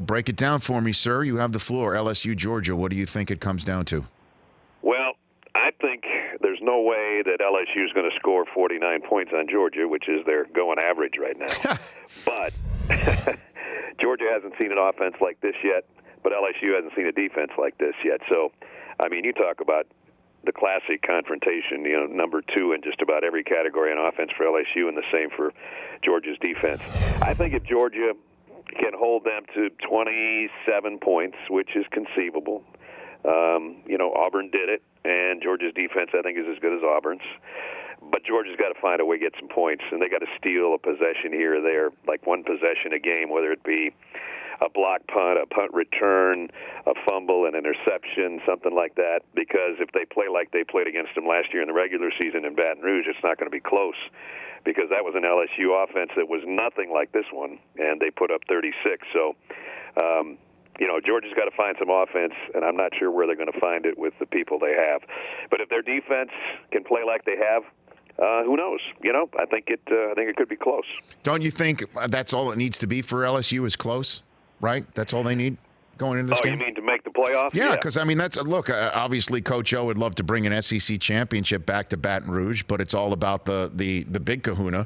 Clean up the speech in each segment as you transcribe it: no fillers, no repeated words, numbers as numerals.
Break it down for me, sir. You have the floor. LSU, Georgia. What do you think it comes down to? Well, I think there's no way that LSU is going to score 49 points on Georgia, which is their going average right now. But Georgia hasn't seen an offense like this yet, but LSU hasn't seen a defense like this yet. So, I mean, you talk about the classic confrontation, number 2 in just about every category on offense for LSU and the same for Georgia's defense. I think if Georgia can hold them to 27 points, which is conceivable, Auburn did it, and Georgia's defense, I think, is as good as Auburn's. But Georgia's got to find a way to get some points, and they got to steal a possession here or there, like one possession a game, whether it be a block punt, a punt return, a fumble, an interception, something like that. Because if they play like they played against them last year in the regular season in Baton Rouge, it's not going to be close, because that was an LSU offense that was nothing like this one, and they put up 36. So, Georgia's got to find some offense, and I'm not sure where they're going to find it with the people they have. But if their defense can play like they have, who knows? I think it could be close. Don't you think that's all it needs to be for LSU is close, right? That's all they need going into this game? Oh, you mean to make the playoffs? Yeah, because, obviously Coach O would love to bring an SEC championship back to Baton Rouge, but it's all about the big kahuna.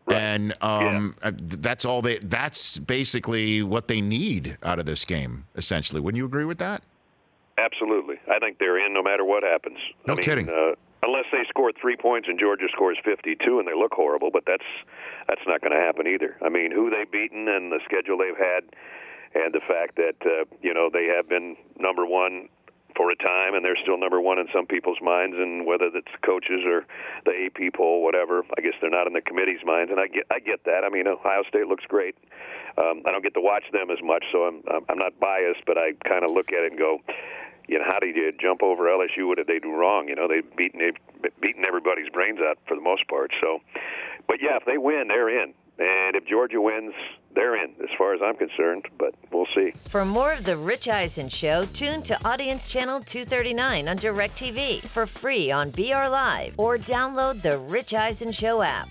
Right. And that's basically what they need out of this game, essentially. Wouldn't you agree with that? Absolutely. I think they're in no matter what happens. No kidding. Unless they score 3 points and Georgia scores 52 and they look horrible, but that's not going to happen either. I mean, who they've beaten and the schedule they've had, and the fact that they have been number one for a time, and they're still number one in some people's minds, and whether that's coaches or the AP poll, whatever, I guess they're not in the committee's minds, and I get that. I mean, Ohio State looks great. I don't get to watch them as much, so I'm not biased, but I kind of look at it and go, how did you jump over LSU? What did they do wrong? They've beaten everybody's brains out for the most part. So, but yeah, if they win, they're in. And if Georgia wins, they're in, as far as I'm concerned. But we'll see. For more of The Rich Eisen Show, tune to Audience Channel 239 on DirecTV for free on BR Live or download the Rich Eisen Show app.